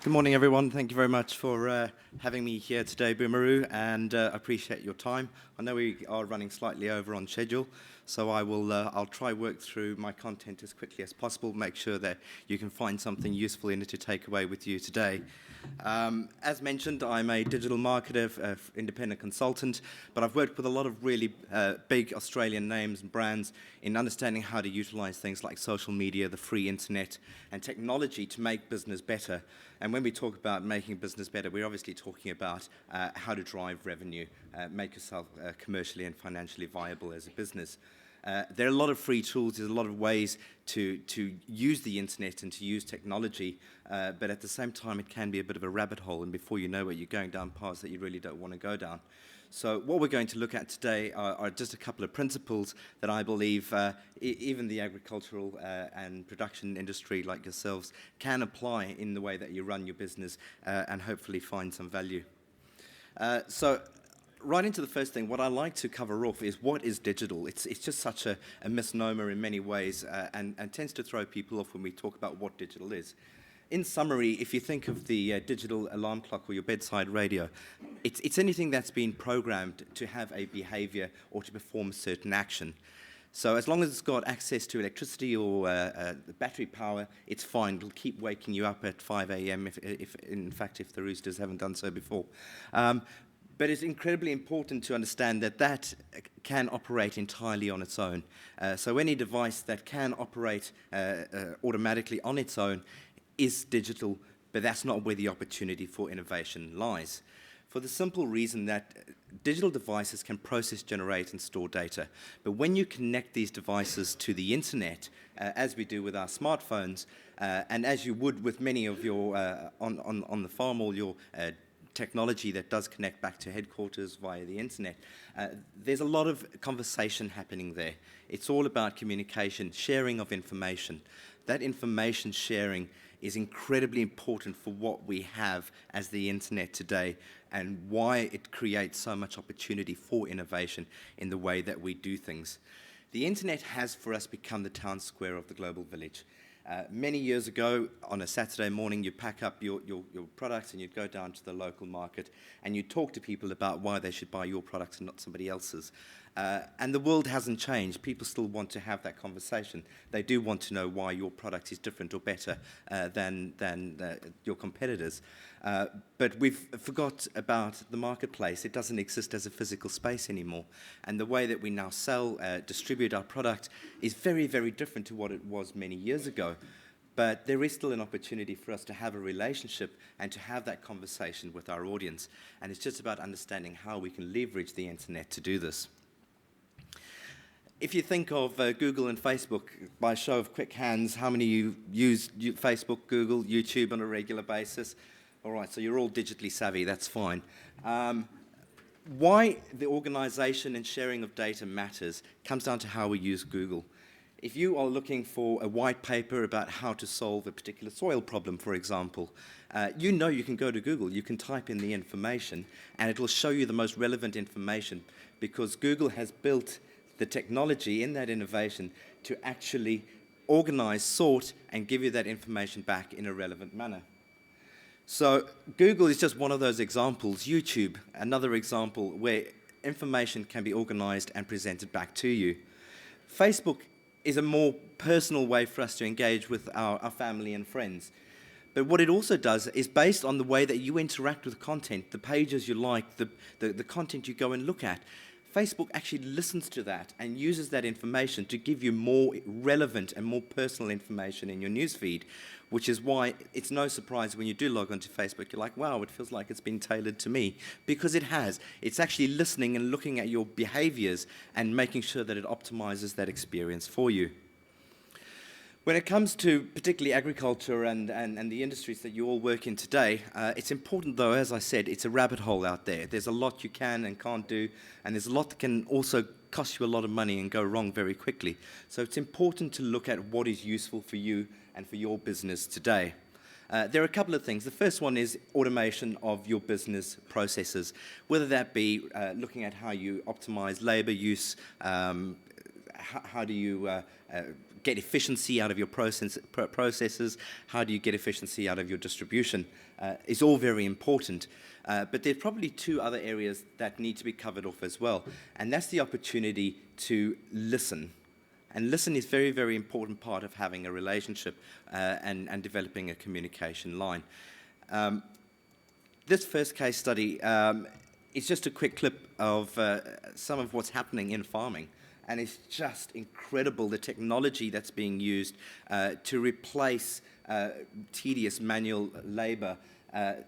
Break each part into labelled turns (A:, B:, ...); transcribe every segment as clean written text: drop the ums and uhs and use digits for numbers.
A: Good morning, everyone. Thank you very much for having me here today, Boomeroo, and I appreciate your time. I know we are running slightly over on schedule, so I'll try work through my content as quickly as possible, make sure that you can find something useful in it to take away with you today. As mentioned, I'm a digital marketer, independent consultant, but I've worked with a lot of really big Australian names and brands in understanding how to utilize things like social media, the free internet, and technology to make business better. And when we talk about making business better, we're obviously talking about how to drive revenue, make yourself commercially and financially viable as a business. There are a lot of free tools, there's a lot of ways to use the internet and to use technology, but at the same time it can be a bit of a rabbit hole, and before you know it, you're going down paths that you really don't want to go down. So what we're going to look at today are just a couple of principles that I believe even the agricultural and production industry like yourselves can apply in the way that you run your business and hopefully find some value. So right into the first thing, what I like to cover off is what is digital. It's just such a misnomer in many ways and tends to throw people off when we talk about what digital is. In summary, if you think of the digital alarm clock or your bedside radio, it's anything that's been programmed to have a behavior or to perform a certain action. So as long as it's got access to electricity or battery power, it's fine. It'll keep waking you up at 5 a.m. if the roosters haven't done so before. But it's incredibly important to understand that that can operate entirely on its own. So any device that can operate automatically on its own is digital, but that's not where the opportunity for innovation lies. For the simple reason that digital devices can process, generate, and store data. But when you connect these devices to the internet, as we do with our smartphones, and as you would with many of your, on the farm, all your technology that does connect back to headquarters via the internet, there's a lot of conversation happening there. It's all about communication, sharing of information. That information sharing is incredibly important for what we have as the internet today and why it creates so much opportunity for innovation in the way that we do things. The internet has for us become the town square of the global village. Many years ago, on a Saturday morning, you'd pack up your products and you'd go down to the local market and you'd talk to people about why they should buy your products and not somebody else's. And the world hasn't changed. People still want to have that conversation. They do want to know why your product is different or better than your competitors. But we've forgot about the marketplace. It doesn't exist as a physical space anymore. And the way that we now sell, distribute our product is very, very different to what it was many years ago. But there is still an opportunity for us to have a relationship and to have that conversation with our audience. And it's just about understanding how we can leverage the internet to do this. If you think of Google and Facebook, by a show of quick hands, how many of you use Facebook, Google, YouTube on a regular basis? All right, so you're all digitally savvy, that's fine. Why the organization and sharing of data matters comes down to how we use Google. If you are looking for a white paper about how to solve a particular soil problem, for example, you know you can go to Google, you can type in the information, and it will show you the most relevant information because Google has built the technology in that innovation to actually organize, sort, and give you that information back in a relevant manner. So Google is just one of those examples. YouTube, another example where information can be organized and presented back to you. Facebook is a more personal way for us to engage with our family and friends. But what it also does is based on the way that you interact with content, the pages you like, the content you go and look at. Facebook actually listens to that and uses that information to give you more relevant and more personal information in your newsfeed, which is why it's no surprise when you do log onto Facebook, you're like, wow, it feels like it's been tailored to me, because it has. It's actually listening and looking at your behaviors and making sure that it optimizes that experience for you. When it comes to particularly agriculture and the industries that you all work in today, it's important though, as I said, it's a rabbit hole out there. There's a lot you can and can't do, and there's a lot that can also cost you a lot of money and go wrong very quickly. So it's important to look at what is useful for you and for your business today. There are a couple of things. The first one is automation of your business processes, whether that be looking at how you optimize labor use, how do you get efficiency out of your processes, how do you get efficiency out of your distribution, is all very important. But there's probably two other areas that need to be covered off as well, and that's the opportunity to listen. And listen is a very, very important part of having a relationship and developing a communication line. This first case study is just a quick clip of some of what's happening in farming. And it's just incredible, the technology that's being used to replace tedious manual labor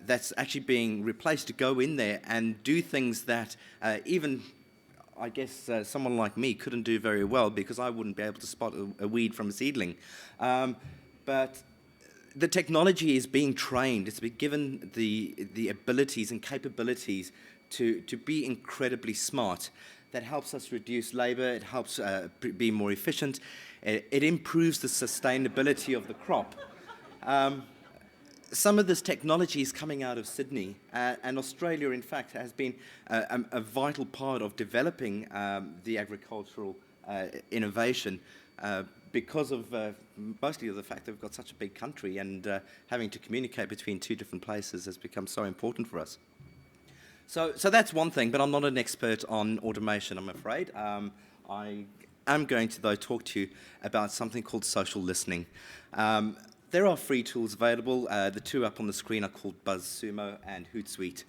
A: that's actually being replaced to go in there and do things that even, I guess, someone like me couldn't do very well, because I wouldn't be able to spot a weed from a seedling. But the technology is being trained. It's been given the abilities and capabilities to be incredibly smart. That helps us reduce labor, it helps be more efficient, it improves the sustainability of the crop. Some of this technology is coming out of Sydney, and Australia, in fact, has been a vital part of developing the agricultural innovation because of mostly of the fact that we've got such a big country, and having to communicate between two different places has become so important for us. So that's one thing, but I'm not an expert on automation, I'm afraid. I am going to, though, talk to you about something called social listening. There are free tools available. The two up on the screen are called BuzzSumo and Hootsuite.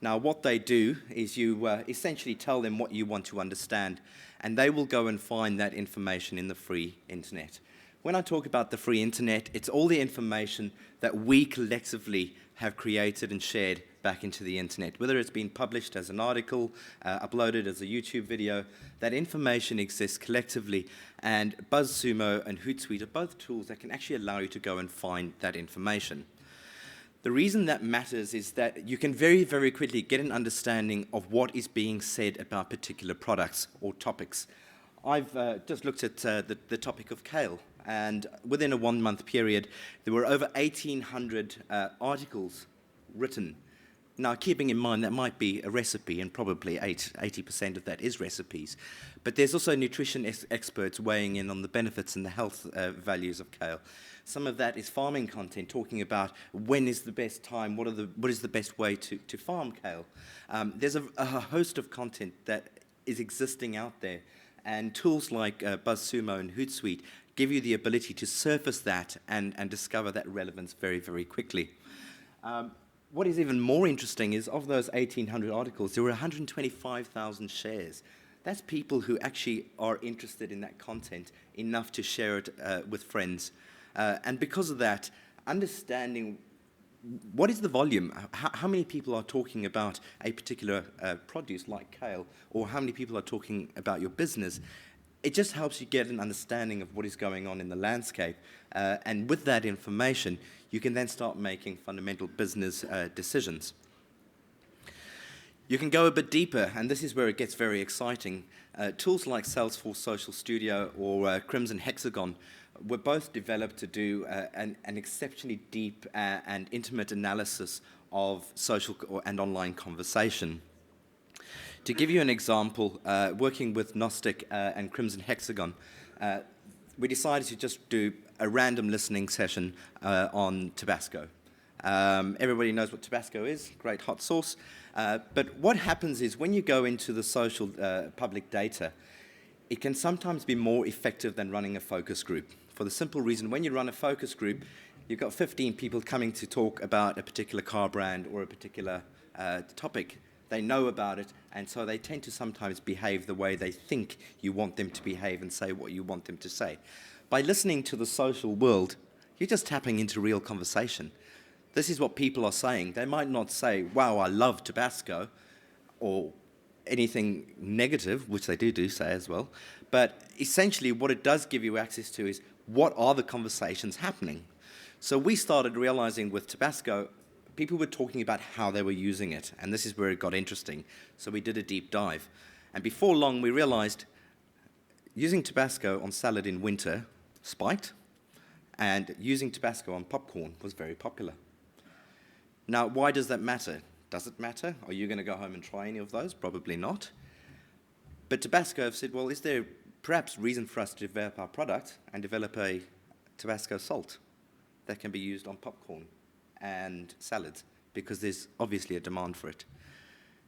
A: Now, what they do is you essentially tell them what you want to understand, and they will go and find that information in the free internet. When I talk about the free internet, it's all the information that we collectively have created and shared back into the internet, whether it's been published as an article, uploaded as a YouTube video. That information exists collectively, and BuzzSumo and Hootsuite are both tools that can actually allow you to go and find that information. The reason that matters is that you can very, very quickly get an understanding of what is being said about particular products or topics. I've just looked at the topic of kale, and within a 1-month period, there were over 1,800 articles written. Now, keeping in mind that might be a recipe, and probably 80% of that is recipes, but there's also nutrition experts weighing in on the benefits and the health values of kale. Some of that is farming content, talking about when is the best time, what is the best way to farm kale. There's a host of content that is existing out there, and tools like BuzzSumo and Hootsuite give you the ability to surface that and discover that relevance very, very quickly. What is even more interesting is, of those 1,800 articles, there were 125,000 shares. That's people who actually are interested in that content enough to share it with friends. And because of that, understanding what is the volume, how many people are talking about a particular produce like kale, or how many people are talking about your business, it just helps you get an understanding of what is going on in the landscape. And with that information, you can then start making fundamental business decisions. You can go a bit deeper, and this is where it gets very exciting. Tools like Salesforce Social Studio or Crimson Hexagon were both developed to do an exceptionally deep and intimate analysis of social and online conversation. To give you an example, working with Gnostic and Crimson Hexagon, we decided to just do a random listening session on Tabasco. Everybody knows what Tabasco is, great hot sauce. But what happens is, when you go into the social public data, it can sometimes be more effective than running a focus group. For the simple reason, when you run a focus group, you've got 15 people coming to talk about a particular car brand or a particular topic. They know about it, and so they tend to sometimes behave the way they think you want them to behave and say what you want them to say. By listening to the social world, you're just tapping into real conversation. This is what people are saying. They might not say, wow, I love Tabasco, or anything negative, which they do say as well. But essentially what it does give you access to is, what are the conversations happening? So we started realizing with Tabasco, people were talking about how they were using it, and this is where it got interesting. So we did a deep dive. And before long, we realized using Tabasco on salad in winter spiked, and using Tabasco on popcorn was very popular. Now, why does that matter? Does it matter? Are you going to go home and try any of those? Probably not. But Tabasco have said, well, is there perhaps reason for us to develop our product and develop a Tabasco salt that can be used on popcorn and salads, because there's obviously a demand for it.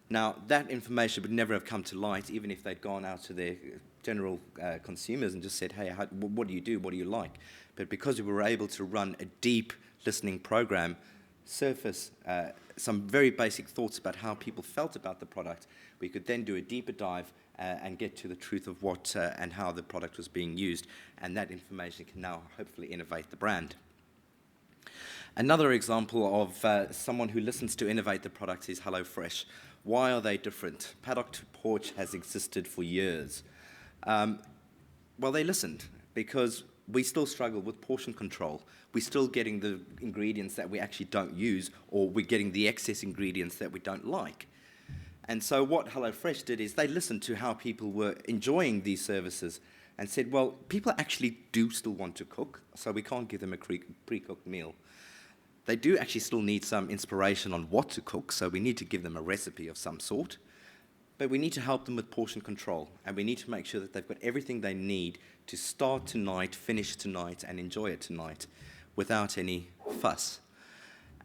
A: Now, that information would never have come to light even if they'd gone out to their general consumers and just said, hey, what do you do? What do you like? But because we were able to run a deep listening program, surface some very basic thoughts about how people felt about the product, we could then do a deeper dive and get to the truth of what and how the product was being used. And that information can now hopefully innovate the brand. Another example of someone who listens to innovate the product is HelloFresh. Why are they different? Paddock to Porch has existed for years. Well, they listened because we still struggle with portion control. We're still getting the ingredients that we actually don't use, or we're getting the excess ingredients that we don't like. And so what HelloFresh did is they listened to how people were enjoying these services and said, well, people actually do still want to cook, so we can't give them a pre-cooked meal. They do actually still need some inspiration on what to cook, so we need to give them a recipe of some sort. But we need to help them with portion control, and we need to make sure that they've got everything they need to start tonight, finish tonight, and enjoy it tonight without any fuss.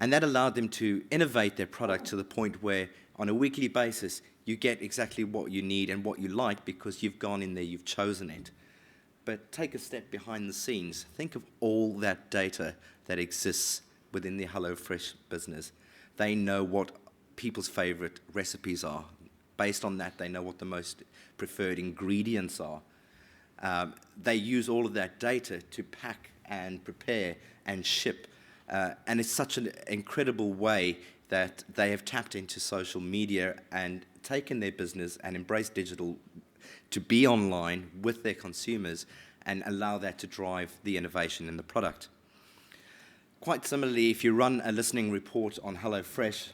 A: And that allowed them to innovate their product to the point where, on a weekly basis, you get exactly what you need and what you like because you've gone in there, you've chosen it. But take a step behind the scenes. Think of all that data that exists within the HelloFresh business. They know what people's favorite recipes are. Based on that, they know what the most preferred ingredients are. They use all of that data to pack and prepare and ship. And it's such an incredible way that they have tapped into social media and taken their business and embraced digital to be online with their consumers and allow that to drive the innovation in the product. Quite similarly, if you run a listening report on HelloFresh,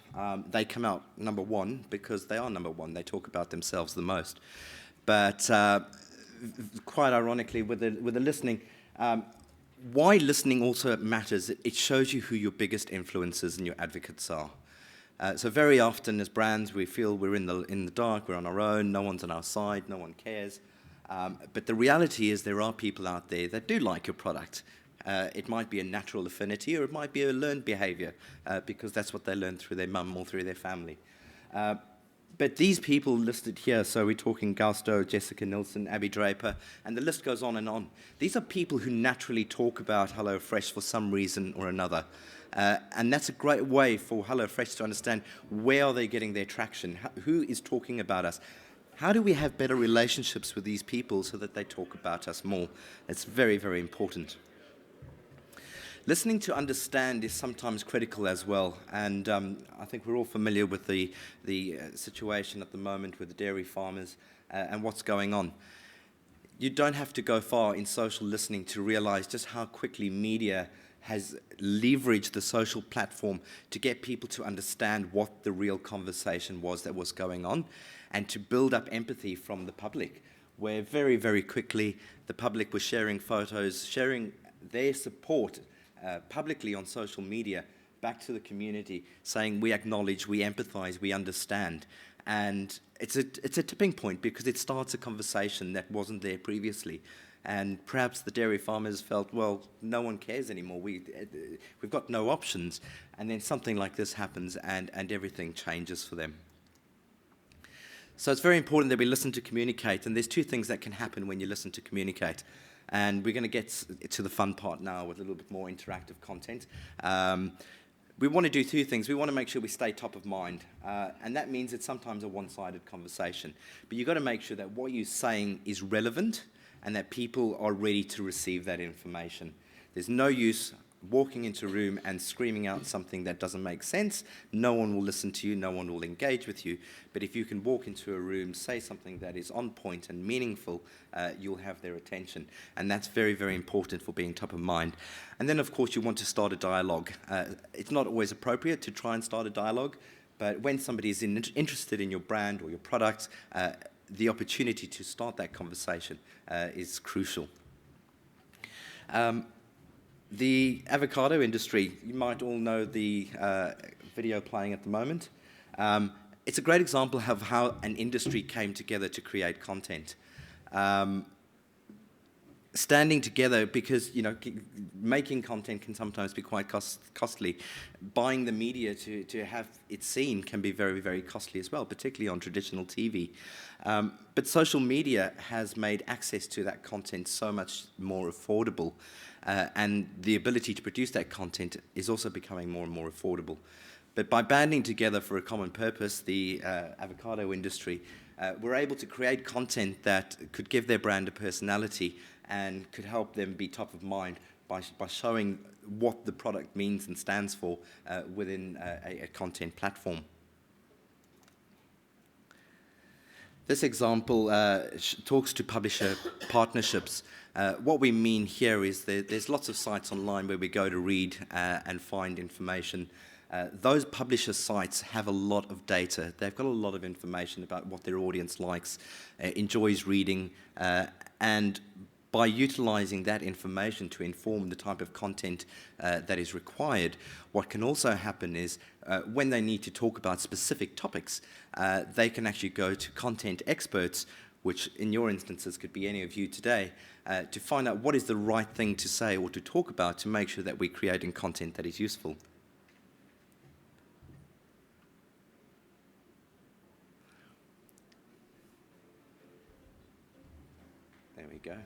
A: they come out number one because they are number one. They talk about themselves the most. But quite ironically, with the listening, why listening also matters, it shows you who your biggest influencers and your advocates are. So very often as brands, we feel we're in the dark, we're on our own, no one's on our side, no one cares. But the reality is there are people out there that do like your product. It might be a natural affinity, or it might be a learned behavior, because that's what they learned through their mum or through their family. But these people listed here, so we're talking Gausto, Jessica Nilsson, Abby Draper, and the list goes on and on. These are people who naturally talk about HelloFresh for some reason or another. And that's a great way for HelloFresh to understand where are they getting their traction, who is talking about us. How do we have better relationships with these people so that they talk about us more? It's very, very important. Listening to understand is sometimes critical as well, and I think we're all familiar with the situation at the moment with the dairy farmers and what's going on. You don't have to go far in social listening to realize just how quickly media has leveraged the social platform to get people to understand what the real conversation was that was going on and to build up empathy from the public, where very, very quickly the public was sharing photos, sharing their support publicly on social media back to the community, saying we acknowledge, we empathize, we understand. And it's a tipping point because it starts a conversation that wasn't there previously. And perhaps the dairy farmers felt, well, no one cares anymore. We've got no options. And then something like this happens and everything changes for them. So it's very important that we listen to communicate. And there's two things that can happen when you listen to communicate. And we're going to get to the fun part now with a little bit more interactive content. We want to do two things. We want to make sure we stay top of mind. And that means it's sometimes a one-sided conversation. But you've got to make sure that what you're saying is relevant and that people are ready to receive that information. There's no use walking into a room and screaming out something that doesn't make sense. No one will listen to you, no one will engage with you. But if you can walk into a room, say something that is on point and meaningful, you'll have their attention. And that's very, very important for being top of mind. And then, of course, you want to start a dialogue. It's not always appropriate to try and start a dialogue, but when somebody is interested in your brand or your product, the opportunity to start that conversation is crucial. The avocado industry, you might all know the video playing at the moment. It's a great example of how an industry came together to create content. standing together, because making content can sometimes be quite costly. Buying the media to have it seen can be very, very costly as well, particularly on traditional TV. But social media has made access to that content so much more affordable, and the ability to produce that content is also becoming more and more affordable. But by banding together for a common purpose, the avocado industry, we're able to create content that could give their brand a personality and could help them be top of mind by showing what the product means and stands for within a content platform. This example talks to publisher partnerships. What we mean here is there's lots of sites online where we go to read and find information. Those publisher sites have a lot of data. They've got a lot of information about what their audience likes, enjoys reading, and by utilizing that information to inform the type of content that is required, what can also happen is when they need to talk about specific topics, they can actually go to content experts, which in your instances could be any of you today, to find out what is the right thing to say or to talk about to make sure that we're creating content that is useful. There we go.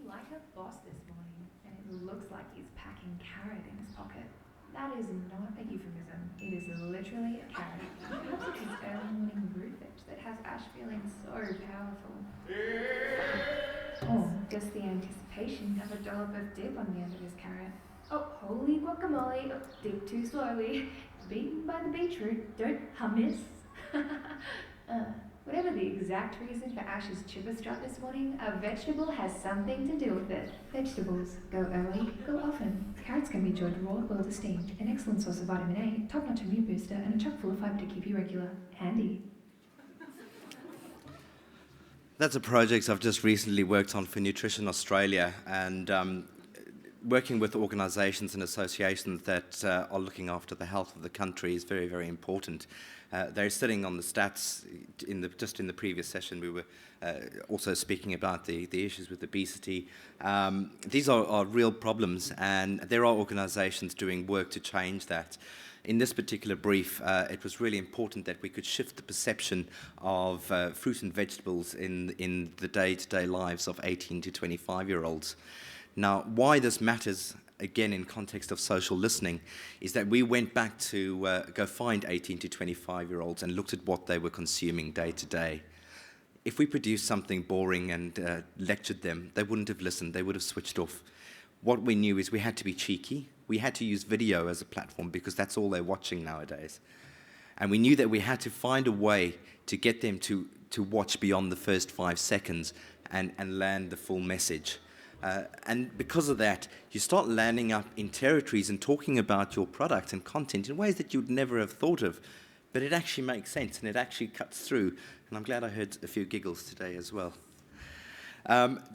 B: Like a boss this morning, and it looks like he's packing carrot in his pocket. That is not a euphemism. It is literally a carrot. Perhaps it's his early morning breakfast that has Ash feeling so powerful. Or just the anticipation of a dollop of dip on the end of his carrot. Oh, holy guacamole! Oh, dip too slowly. Beaten by the beetroot. Don't hummus. Whatever the exact reason for Ash's chipper strut this morning, a vegetable has something to do with it. Vegetables go early, go often. Carrots can be enjoyed raw, boiled, steamed. An excellent source of vitamin A, top-notch immune booster, and a chock full of fibre to keep you regular. Handy.
A: That's a project I've just recently worked on for Nutrition Australia, and working with organisations and associations that are looking after the health of the country is very, very important. They're sitting on the stats. Just in the previous session, we were also speaking about the issues with obesity. These are real problems, and there are organisations doing work to change that. In this particular brief, it was really important that we could shift the perception of fruit and vegetables in the day-to-day lives of 18 to 25-year-olds. Now, why this matters, again, in context of social listening, is that we went back to go find 18 to 25-year-olds and looked at what they were consuming day to day. If we produced something boring and lectured them, they wouldn't have listened, they would have switched off. What we knew is we had to be cheeky. We had to use video as a platform because that's all they're watching nowadays. And we knew that we had to find a way to get them to watch beyond the first 5 seconds and land the full message. And because of that, you start landing up in territories and talking about your product and content in ways that you'd never have thought of. But it actually makes sense, and it actually cuts through. And I'm glad I heard a few giggles today as well.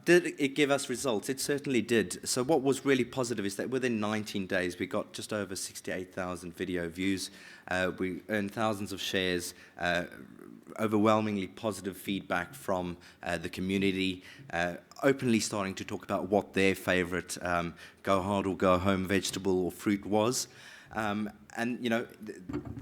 A: Did it give us results? It certainly did. So what was really positive is that within 19 days, we got just over 68,000 video views. We earned thousands of shares, overwhelmingly positive feedback from the community, openly starting to talk about what their favorite go hard or go home vegetable or fruit was. And you know,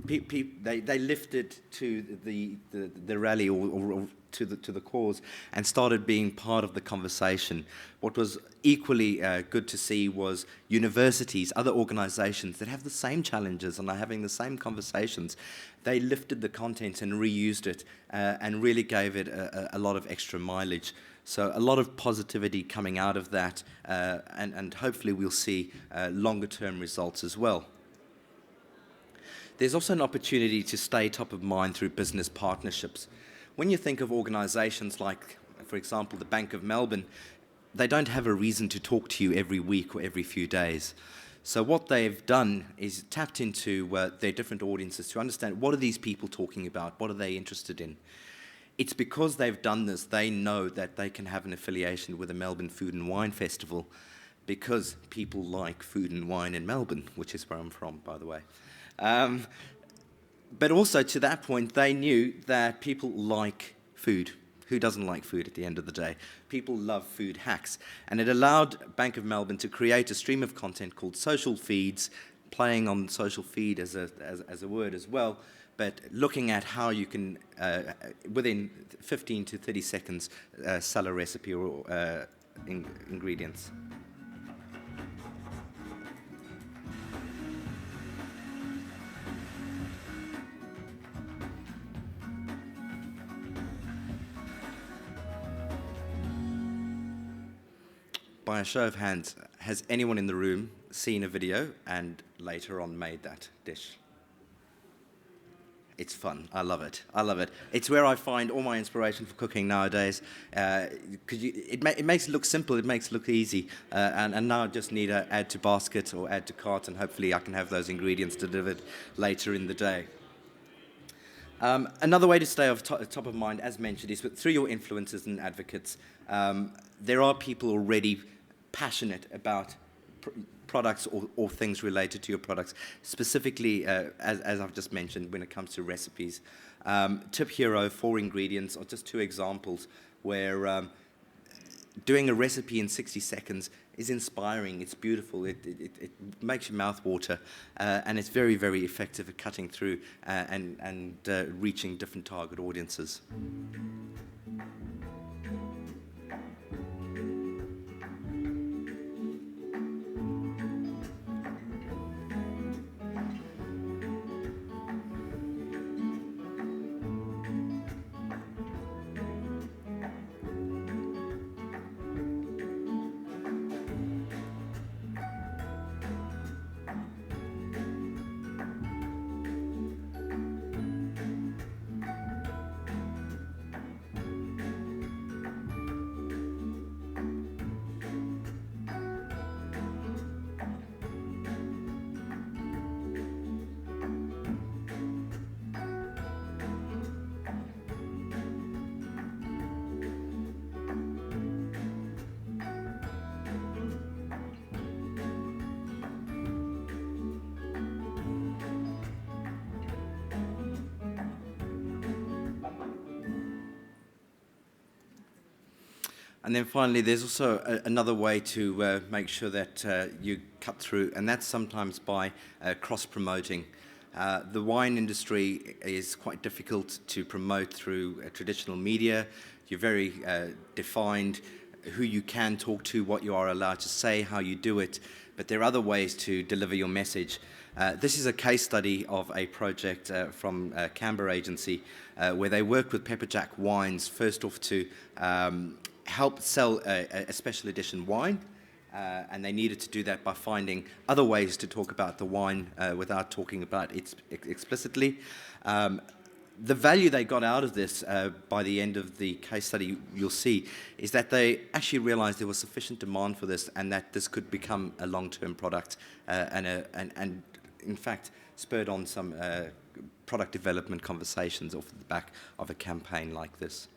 A: they lifted to the rally or to the cause and started being part of the conversation. What was equally good to see was universities, other organisations that have the same challenges and are having the same conversations. They lifted the content and reused it and really gave it a lot of extra mileage. So a lot of positivity coming out of that, and hopefully we'll see longer-term results as well. There's also an opportunity to stay top of mind through business partnerships. When you think of organisations like, for example, the Bank of Melbourne, they don't have a reason to talk to you every week or every few days. So what they've done is tapped into their different audiences to understand what are these people talking about, what are they interested in. It's because they've done this, they know that they can have an affiliation with the Melbourne Food and Wine Festival because people like food and wine in Melbourne, which is where I'm from, by the way. But also to that point, they knew that people like food. Who doesn't like food at the end of the day? People love food hacks. And it allowed Bank of Melbourne to create a stream of content called Social Feeds, playing on social feed as a word as well, but looking at how you can, within 15 to 30 seconds, sell a recipe or ingredients. By a show of hands, has anyone in the room seen a video and later on made that dish? It's fun. I love it. I love it. It's where I find all my inspiration for cooking nowadays. It makes it look simple. It makes it look easy. And now I just need to add to basket or add to cart, and hopefully I can have those ingredients delivered later in the day. Another way to stay top of mind, as mentioned, is through your influencers and advocates. There are people already passionate about products or things related to your products, specifically, as I've just mentioned, when it comes to recipes. Tip Hero, 4 ingredients, are just 2 examples where doing a recipe in 60 seconds is inspiring, it's beautiful, it makes your mouth water, and it's very, very effective at cutting through and reaching different target audiences. And then finally, there's also another way to make sure that you cut through, and that's sometimes by cross-promoting. The wine industry is quite difficult to promote through traditional media. You're very defined who you can talk to, what you are allowed to say, how you do it, but there are other ways to deliver your message. This is a case study of a project from Canberra Agency where they worked with Pepperjack Wines, first off to help sell a special edition wine, and they needed to do that by finding other ways to talk about the wine without talking about it explicitly. The value they got out of this by the end of the case study, you'll see, is that they actually realized there was sufficient demand for this and that this could become a long-term product and in fact spurred on some product development conversations off the back of a campaign like this.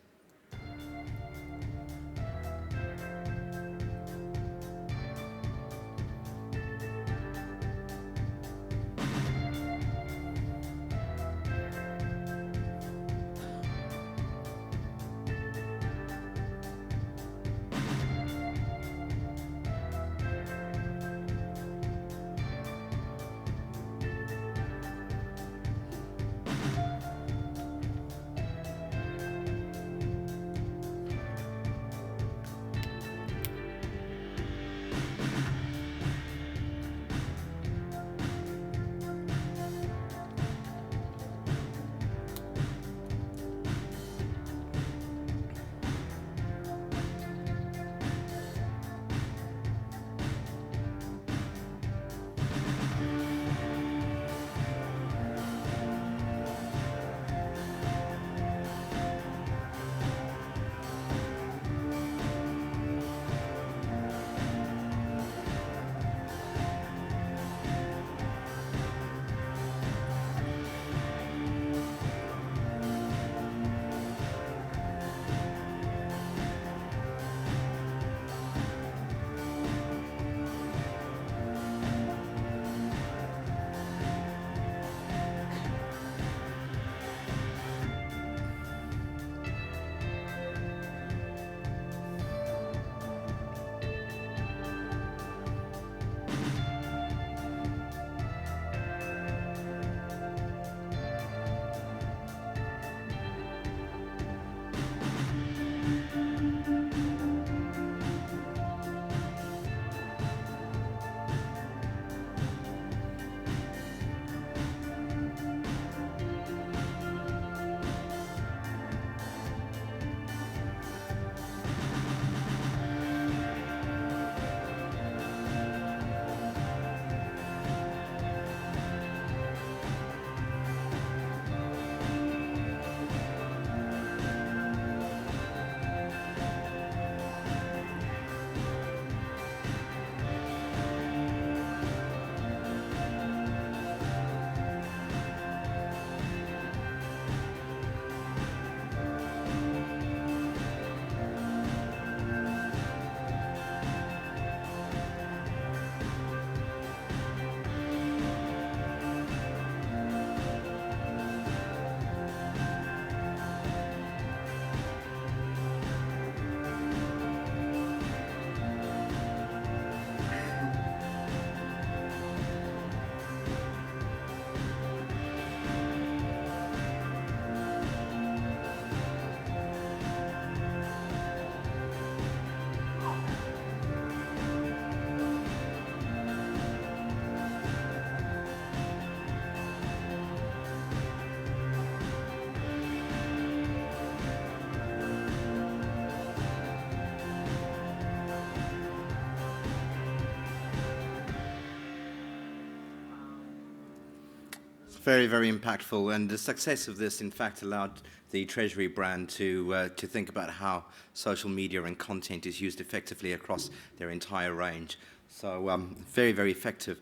A: Very, very impactful, and the success of this, in fact, allowed the Treasury brand to think about how social media and content is used effectively across their entire range. So, very, very effective.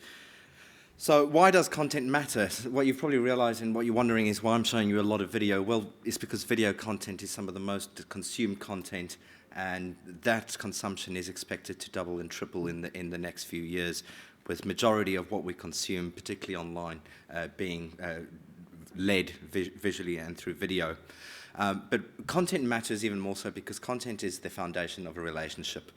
A: So, why does content matter? What you've probably realized and what you're wondering is why I'm showing you a lot of video. Well, it's because video content is some of the most consumed content, and that consumption is expected to double and triple in the next few years, with majority of what we consume, particularly online, being led visually and through video. But content matters even more so because content is the foundation of a relationship.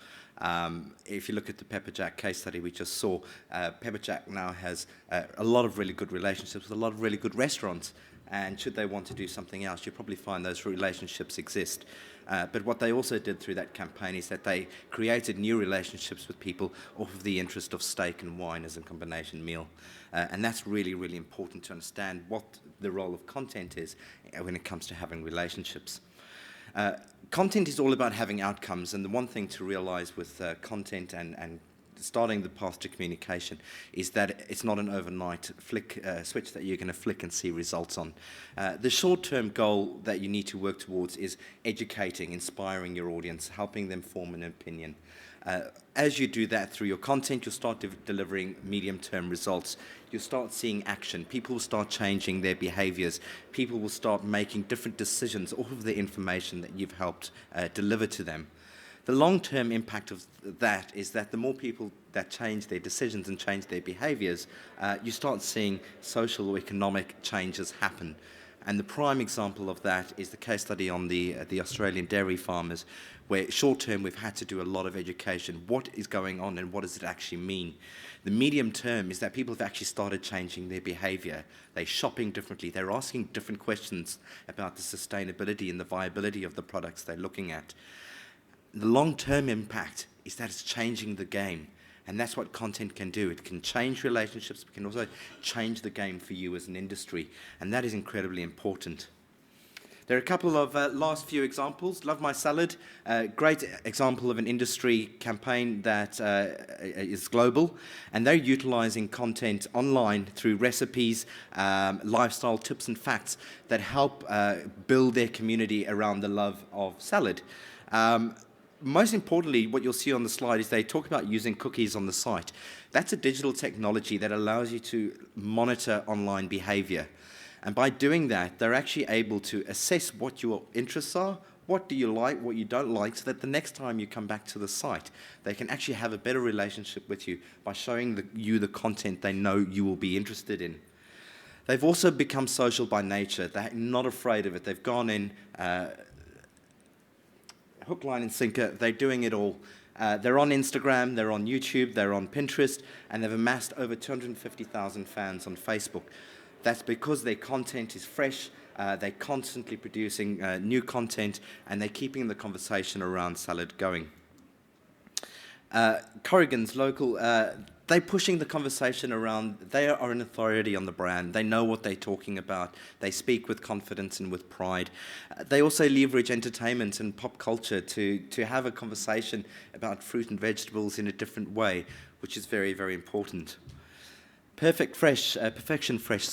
A: If you look at the Pepperjack case study we just saw, Pepperjack now has a lot of really good relationships with a lot of really good restaurants. And should they want to do something else, you'll probably find those relationships exist. But what they also did through that campaign is that they created new relationships with people off of the interest of steak and wine as a combination meal. And that's really, really important to understand what the role of content is when it comes to having relationships. Content is all about having outcomes, and the one thing to realize with content and starting the path to communication is that it's not an overnight switch that you're going to flick and see results on. The short-term goal that you need to work towards is educating, inspiring your audience, helping them form an opinion. As you do that through your content, you'll start delivering medium-term results. You'll start seeing action. People will start changing their behaviors. People will start making different decisions off of the information that you've helped deliver to them. The long-term impact of that is that the more people that change their decisions and change their behaviors, you start seeing social or economic changes happen. And the prime example of that is the case study on the Australian dairy farmers, where short-term we've had to do a lot of education. What is going on and what does it actually mean? The medium term is that people have actually started changing their behavior. They're shopping differently. They're asking different questions about the sustainability and the viability of the products they're looking at. The long-term impact is that it's changing the game, and that's what content can do. It can change relationships, but can also change the game for you as an industry, and that is incredibly important. There are a couple of last few examples. Love My Salad, great example of an industry campaign that is global, and they're utilizing content online through recipes, lifestyle tips and facts that help build their community around the love of salad. Most importantly, what you'll see on the slide is they talk about using cookies on the site. That's a digital technology that allows you to monitor online behavior. And by doing that, they're actually able to assess what your interests are, what do you like, what you don't like, so that the next time you come back to the site, they can actually have a better relationship with you by showing you the content they know you will be interested in. They've also become social by nature. They're not afraid of it. They've gone in hook, line, and sinker. They're doing it all. They're on Instagram, they're on YouTube, they're on Pinterest, and they've amassed over 250,000 fans on Facebook. That's because their content is fresh, they're constantly producing new content, and they're keeping the conversation around salad going. Corrigan's local, they're pushing the conversation around. They are an authority on the brand. They know what they're talking about. They speak with confidence and with pride. They also leverage entertainment and pop culture to have a conversation about fruit and vegetables in a different way, which is very, very important. Perfection Fresh,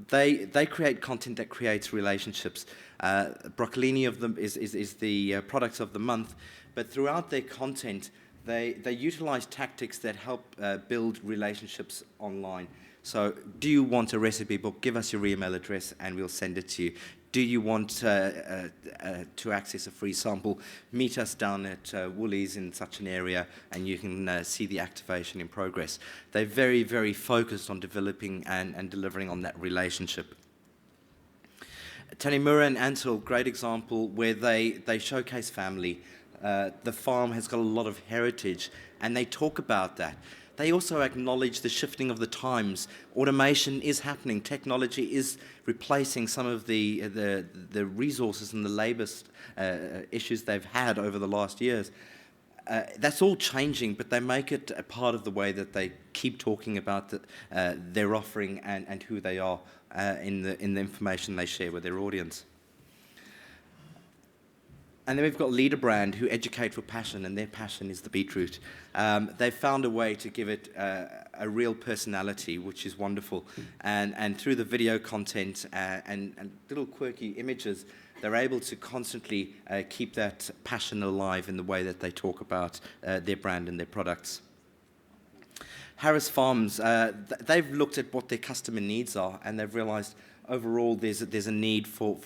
A: they create content that creates relationships. Broccolini of them is the product of the month, but throughout their content, they utilize tactics that help build relationships online. So, do you want a recipe book? Give us your email address and we'll send it to you. Do you want to access a free sample? Meet us down at Woolies in such an area and you can see the activation in progress. They're very, very focused on developing and delivering on that relationship. Tanimura and Ansel, great example where they showcase family. The farm has got a lot of heritage, and they talk about that. They also acknowledge the shifting of the times. Automation is happening. Technology is replacing some of the resources and the labour issues they've had over the last years. That's all changing, but they make it a part of the way that they keep talking about their offering and who they are in the information they share with their audience. And then we've got Leader Brand, who educate for passion, and their passion is the beetroot. They've found a way to give it a real personality, which is wonderful. And through the video content and little quirky images, they're able to constantly keep that passion alive in the way that they talk about their brand and their products. Harris Farms, they've looked at what their customer needs are, and they've realized overall there's a need for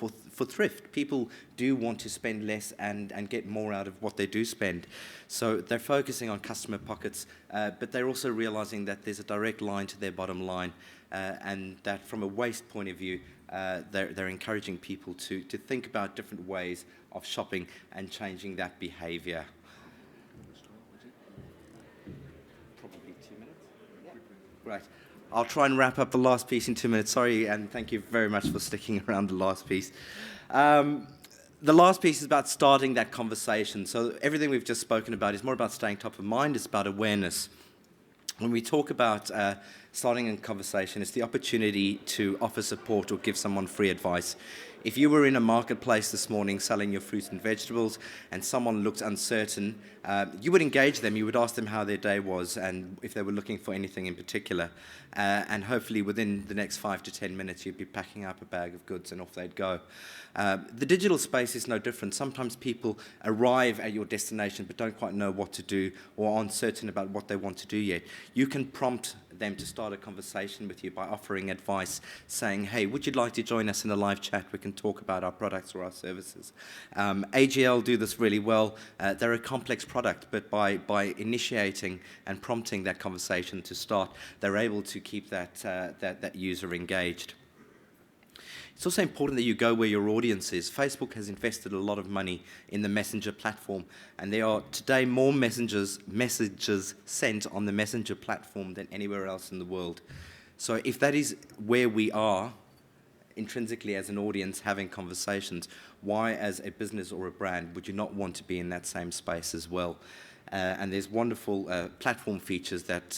A: thrift. People do want to spend less and get more out of what they do spend. So they're focusing on customer pockets, but they're also realizing that there's a direct line to their bottom line, and that from a waste point of view, they're encouraging people to think about different ways of shopping and changing that behavior. Probably 2 minutes? Yeah. Right. I'll try and wrap up the last piece in 2 minutes. Sorry, and thank you very much for sticking around the last piece. The last piece is about starting that conversation. So everything we've just spoken about is more about staying top of mind. It's about awareness. When we talk about starting a conversation, it's the opportunity to offer support or give someone free advice. If you were in a marketplace this morning selling your fruits and vegetables and someone looked uncertain, you would engage them. You would ask them how their day was and if they were looking for anything in particular. And hopefully within the next 5 to 10 minutes, you'd be packing up a bag of goods and off they'd go. The digital space is no different. Sometimes people arrive at your destination but don't quite know what to do or aren't certain about what they want to do yet. You can prompt them to start a conversation with you by offering advice, saying, hey, would you like to join us in a live chat? We can talk about our products or our services. AGL do this really well. They're a complex product, but by initiating and prompting that conversation to start, they're able to keep that user engaged. It's also important that you go where your audience is. Facebook has invested a lot of money in the Messenger platform, and there are today more messages sent on the Messenger platform than anywhere else in the world. So if that is where we are intrinsically as an audience having conversations, why as a business or a brand would you not want to be in that same space as well? And there's wonderful platform features that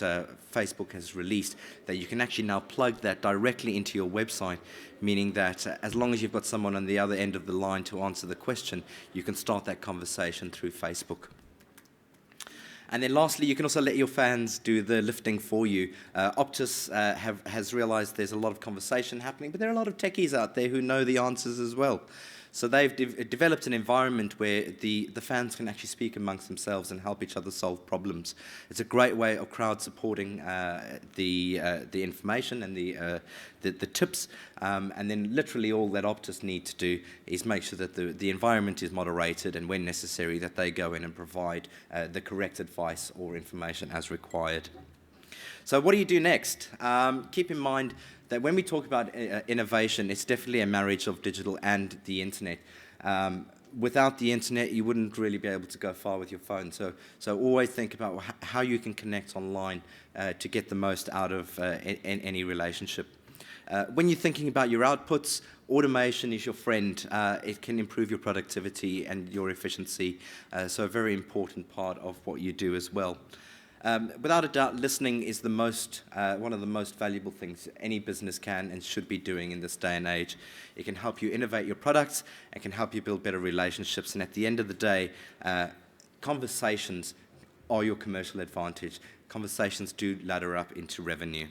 A: Facebook has released that you can actually now plug that directly into your website, meaning that as long as you've got someone on the other end of the line to answer the question, you can start that conversation through Facebook. And then lastly, you can also let your fans do the lifting for you. Optus has realized there's a lot of conversation happening, but there are a lot of techies out there who know the answers as well. So they've developed an environment where the fans can actually speak amongst themselves and help each other solve problems. It's a great way of crowd supporting the information and the tips, and then literally all that Optus need to do is make sure that the environment is moderated, and when necessary that they go in and provide the correct advice or information as required. So what do you do next? Keep in mind that when we talk about innovation, it's definitely a marriage of digital and the internet. Without the internet, you wouldn't really be able to go far with your phone. So always think about how you can connect online to get the most out of any relationship. When you're thinking about your outputs, automation is your friend. It can improve your productivity and your efficiency, so a very important part of what you do as well. Without a doubt, listening is one of the most valuable things any business can and should be doing in this day and age. It can help you innovate your products, it can help you build better relationships, and at the end of the day, conversations are your commercial advantage. Conversations do ladder up into revenue.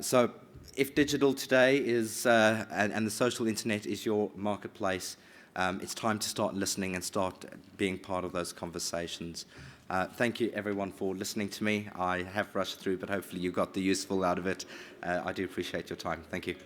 A: So if digital today is, and the social internet is your marketplace, it's time to start listening and start being part of those conversations. Thank you, everyone, for listening to me. I have rushed through, but hopefully you got the useful out of it. I do appreciate your time. Thank you.